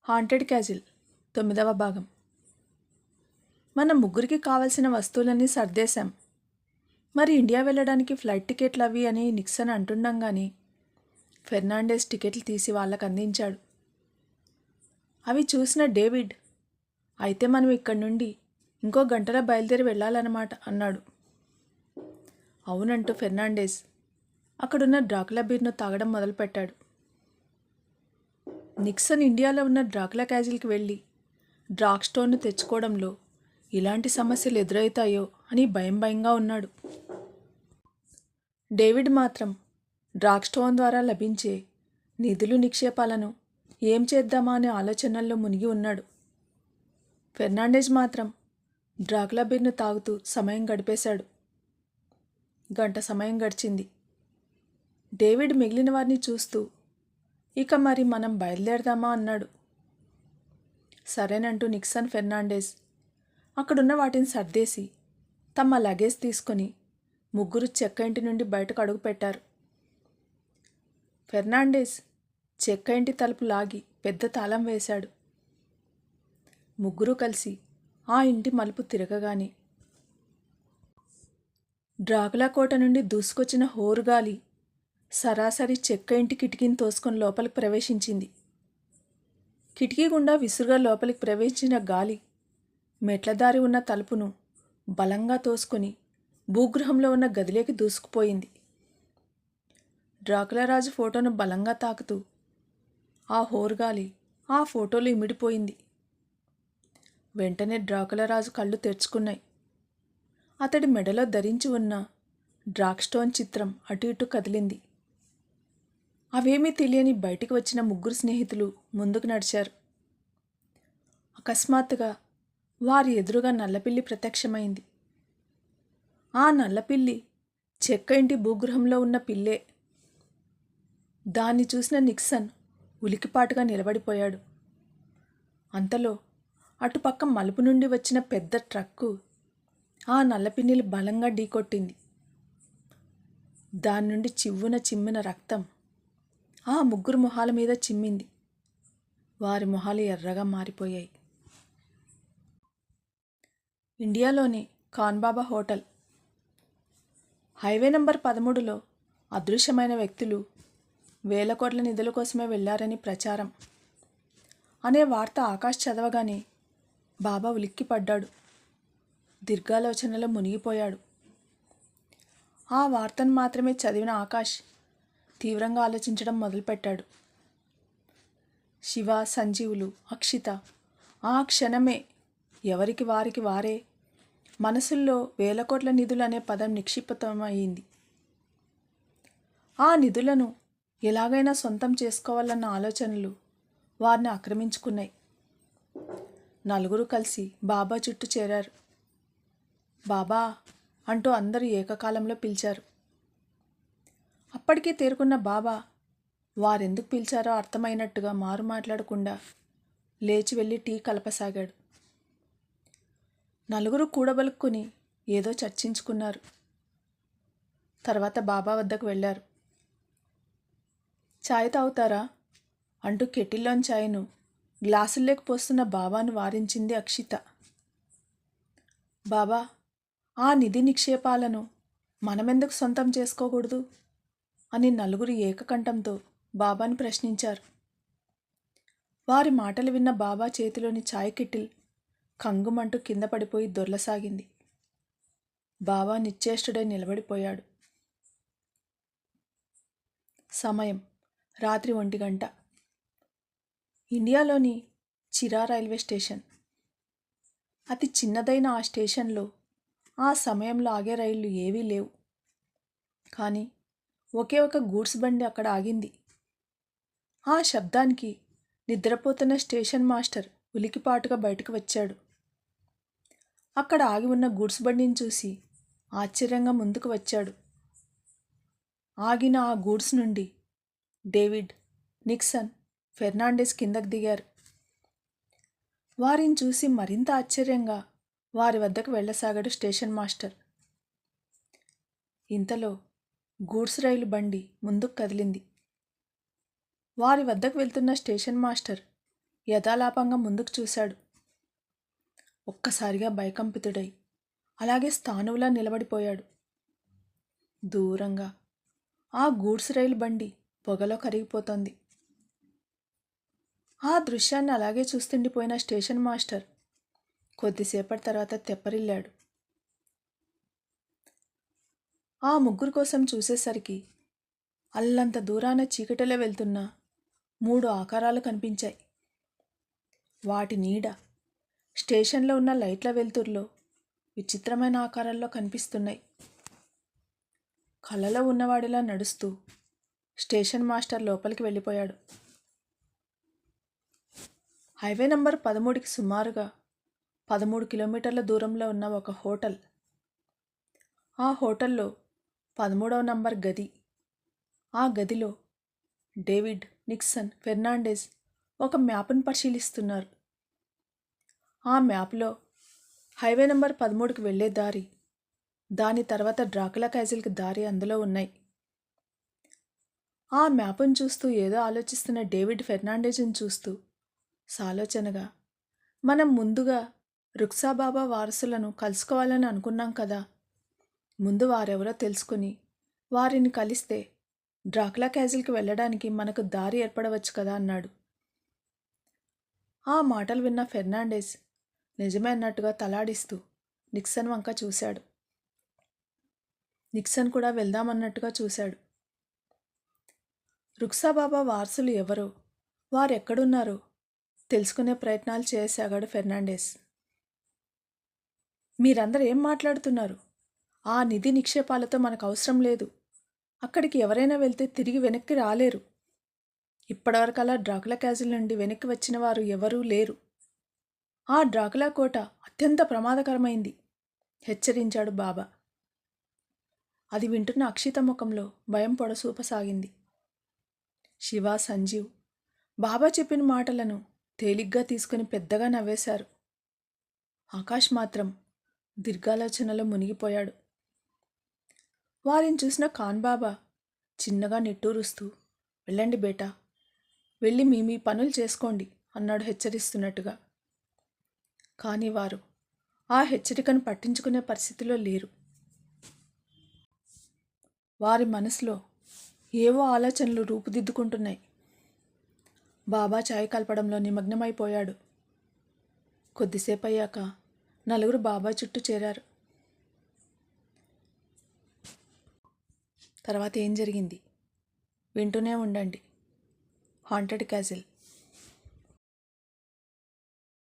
Haunted castle 9వ భాగం. మనం ముగ్గురికి కావలసిన వస్తువులన్నీ సర్దేశాం. మరి ఇండియా వెళ్ళడానికి ఫ్లైట్ టికెట్లు అవి అని నిక్సన్ అంటుండగానే ఫెర్నాండెస్ టికెట్లు తీసి వాళ్ళకు అందించాడు. అవి చూసిన డేవిడ్, అయితే మనం ఇక్కడి నుండి ఇంకో గంటలో బయలుదేరి వెళ్ళాలన్నమాట అన్నాడు. అవునంటూ ఫెర్నాండెస్ అక్కడున్న డ్రాకులా బీర్ను తాగడం మొదలుపెట్టాడు. నిక్సన్ ఇండియాలో ఉన్న డ్రాకులా క్యాజిల్కి వెళ్ళి డ్రాక్ స్టోన్ను తెచ్చుకోవడంలో ఇలాంటి సమస్యలు ఎదురవుతాయో అని భయంగా ఉన్నాడు. డేవిడ్ మాత్రం డ్రాక్ స్టోన్ ద్వారా లభించే నిధులు నిక్షేపాలను ఏం చేద్దామా అనే ఆలోచనల్లో మునిగి ఉన్నాడు. ఫెర్నాండెజ్ మాత్రం డ్రాకులా బీర్ను తాగుతూ సమయం గడిపేశాడు. గంట సమయం గడిచింది. డేవిడ్ మిగిలిన వారిని చూస్తూ, ఇక మరి మనం బయలుదేరదామా అన్నాడు. సరేనంటూ నిక్సన్, ఫెర్నాండెస్ అక్కడున్న వాటిని సర్దేసి తమ లగేజ్ తీసుకొని ముగ్గురు చెక్క ఇంటి నుండి బయటకు అడుగుపెట్టారు. ఫెర్నాండెస్ చెక్క ఇంటి తలుపు లాగి పెద్ద తాళం వేశాడు. ముగ్గురు కలిసి ఆ ఇంటి మలుపు తిరగగానే డ్రాకులా కోట నుండి దూసుకొచ్చిన హోరుగాలి సరాసరి చెక్క ఇంటి కిటికీని తోసుకొని లోపలికి ప్రవేశించింది. కిటికీ గుండా విసురుగా లోపలికి ప్రవేశించిన గాలి మెట్లదారి ఉన్న తలుపును బలంగా తోసుకొని భూగృహంలో ఉన్న గదిలోకి దూసుకుపోయింది. డ్రాకులా రాజు ఫోటోను బలంగా తాకుతూ ఆ హోరుగాలి ఆ ఫోటోలో ఇమిడిపోయింది. వెంటనే డ్రాకులా రాజు కళ్ళు తెరుచుకున్నాయి. అతడి మెడలో ధరించి ఉన్న డ్రాక్ స్టోన్ చిత్రం అటు ఇటు కదిలింది. అవేమీ తెలియని బయటికి వచ్చిన ముగ్గురు స్నేహితులు ముందుకు నడిచారు. అకస్మాత్తుగా వారి ఎదురుగా నల్లపిల్లి ప్రత్యక్షమైంది. ఆ నల్లపిల్లి చెక్క ఇంటి భూగృహంలో ఉన్న పిల్లే. దాన్ని చూసిన నిక్సన్ ఉలికిపాటుగా నిలబడిపోయాడు. అంతలో అటుపక్క మలుపు నుండి వచ్చిన పెద్ద ట్రక్కు ఆ నల్లపిల్లిని బలంగా ఢీకొట్టింది. దాని నుండి చివ్వున చిమ్మిన రక్తం ఆ ముగ్గురు మొహాల మీద చిమ్మింది. వారి మొహాలు ఎర్రగా మారిపోయాయి. ఇండియాలోని ఖాన్బాబా హోటల్. హైవే నంబర్ 13లో అదృశ్యమైన వ్యక్తులు వేల కోట్ల నిధుల కోసమే వెళ్లారని ప్రచారం అనే వార్త ఆకాష్ చదవగానే బాబా ఉలిక్కిపడ్డాడు. దీర్ఘాలోచనలో మునిగిపోయాడు. ఆ వార్తను మాత్రమే చదివిన ఆకాష్ తీవ్రంగా ఆలోచించడం మొదలుపెట్టాడు. శివ, సంజీవులు, అక్షిత ఆ క్షణమే ఎవరికి వారికి వారే మనసుల్లో వేల కోట్ల నిధులు అనే పదం నిక్షిప్తమయ్యింది. ఆ నిధులను ఎలాగైనా సొంతం చేసుకోవాలన్న ఆలోచనలు వారిని ఆక్రమించుకున్నాయి. నలుగురు కలిసి బాబా చుట్టూ చేరారు. బాబా అంటూ అందరూ ఏకకాలంలో పిలిచారు. అప్పటికే తేరుకున్న బాబా వారెందుకు పిలిచారో అర్థమైనట్టుగా మారు మాట్లాడకుండా లేచి వెళ్ళి టీ కలపసాగాడు. నలుగురు కూడబలుక్కుని ఏదో చర్చించుకున్నారు. తర్వాత బాబా వద్దకు వెళ్ళారు. ఛాయ్ తాగుతారా అంటూ కెటిల్లోని ఛాయ్ను గ్లాసుల్లోకి పోస్తున్న బాబాను వారించింది అక్షిత. బాబా, ఆ నిధి నిక్షేపాలను మనమెందుకు సొంతం చేసుకోకూడదు అని నలుగురు ఏకకంఠంతో బాబాను ప్రశ్నించారు. వారి మాటలు విన్న బాబా చేతిలోని ఛాయ్ కిటిల్ కంగుమంటూ కింద పడిపోయి దొర్లసాగింది. బాబా నిశ్చేష్టుడై నిలబడిపోయాడు. సమయం రాత్రి 1 గంట. ఇండియాలోని చిరా రైల్వే స్టేషన్. అతి చిన్నదైన ఆ స్టేషన్లో ఆ సమయంలో ఆగే రైళ్లు ఏవీ లేవు. కానీ ఒకే ఒక గూడ్స్ బండి అక్కడ ఆగింది. ఆ శబ్దానికి నిద్రపోతున్న స్టేషన్ మాస్టర్ ఉలికిపాటుగా బయటకు వచ్చాడు. అక్కడ ఆగి ఉన్న గూడ్స్ బండిని చూసి ఆశ్చర్యంగా ముందుకు వచ్చాడు. ఆగిన ఆ గూడ్స్ నుండి డేవిడ్, నిక్సన్, ఫెర్నాండెస్ కిందకు దిగారు. వారిని చూసి మరింత ఆశ్చర్యంగా వారి వద్దకు వెళ్ళసాగాడు స్టేషన్ మాస్టర్. ఇంతలో గూడ్స్ రైలు బండి ముందుకు కదిలింది. వారి వద్దకు వెళ్తున్న స్టేషన్ మాస్టర్ యథాలాపంగా ముందుకు చూశాడు. ఒక్కసారిగా భయకంపితుడై అలాగే స్థానువులా నిలబడిపోయాడు. దూరంగా ఆ గూడ్స్ రైలు బండి పొగలో కరిగిపోతోంది. ఆ దృశ్యాన్ని అలాగే చూస్తుండిపోయిన స్టేషన్ మాస్టర్ కొద్దిసేపటి తర్వాత తెప్పరిల్లాడు. ఆ ముగ్గురు కోసం చూసేసరికి అల్లంత దూరాన చీకటిలో వెళ్తున్న 3 ఆకారాలు కనిపించాయి. వాటి నీడ స్టేషన్లో ఉన్న లైట్ల వెలుతురులో విచిత్రమైన ఆకారాల్లో కనిపిస్తున్నాయి. కలలో ఉన్నవాడిలా నడుస్తూ స్టేషన్ మాస్టర్ లోపలికి వెళ్ళిపోయాడు. హైవే నంబర్ 13కి సుమారుగా 13 కిలోమీటర్ల దూరంలో ఉన్న ఒక హోటల్. ఆ హోటల్లో 13వ నంబర్ గది. ఆ గదిలో డేవిడ్, నిక్సన్, ఫెర్నాండెజ్ ఒక మ్యాప్ను పరిశీలిస్తున్నారు. ఆ మ్యాప్లో హైవే నంబర్ 13కి వెళ్లే దారి, దాని తర్వాత డ్రాకులా క్యాజిల్కి దారి అందులో ఉన్నాయి. ఆ మ్యాప్ను చూస్తూ ఏదో ఆలోచిస్తున్న డేవిడ్ ఫెర్నాండెజ్ని చూస్తూ సాలోచనగా, మనం ముందుగా రుక్సాబాబా వారసులను కలుసుకోవాలని అనుకున్నాం కదా, ముందు వారెవరో తెలుసుకుని వారిని కలిస్తే డ్రాకులా క్యాజిల్కి వెళ్ళడానికి మనకు దారి ఏర్పడవచ్చు కదా అన్నాడు. ఆ మాటలు విన్న ఫెర్నాండెజ్ నిజమే అన్నట్టుగా తలాడిస్తూ నిక్సన్ వంక చూశాడు. నిక్సన్ కూడా వెళ్దామన్నట్టుగా చూశాడు. రుక్సాబాబా వారసులు ఎవరో, వారెక్కడున్నారో తెలుసుకునే ప్రయత్నాలు చేయసాగాడు ఫెర్నాండెజ్. మీరందరూ ఏం మాట్లాడుతున్నారు? ఆ నిధి నిక్షేపాలతో మనకు అవసరం లేదు. అక్కడికి ఎవరైనా వెళ్తే తిరిగి వెనక్కి రాలేరు. ఇప్పటివరకల్లా డ్రాకులా క్యాజిల్ నుండి వెనక్కి వచ్చిన వారు ఎవరూ లేరు. ఆ డ్రాకులా కోట అత్యంత ప్రమాదకరమైంది, హెచ్చరించాడు బాబా. అది వింటున్న అక్షిత ముఖంలో భయం పొడసూపసాగింది. శివ, సంజీవ్ బాబా చెప్పిన మాటలను తేలిగ్గా తీసుకుని పెద్దగా నవ్వేశారు. ఆకాష్ మాత్రం దీర్ఘాలోచనలో మునిగిపోయాడు. వారిని చూసిన ఖాన్ బాబా చిన్నగా నిట్టూరుస్తూ, వెళ్ళండి బేటా, వెళ్ళి మీ మీ పనులు చేసుకోండి అన్నాడు హెచ్చరిస్తున్నట్టుగా. కానీ వారు ఆ హెచ్చరికను పట్టించుకునే పరిస్థితిలో లేరు. వారి మనసులో ఏవో ఆలోచనలు రూపుదిద్దుకుంటున్నాయి. బాబా చాయ్ కలపడంలో నిమగ్నమైపోయాడు. కొద్దిసేపు అయ్యాక నలుగురు బాబా చుట్టూ చేరారు. తర్వాత ఏం జరిగింది వింటూనే ఉండండి. Haunted castle.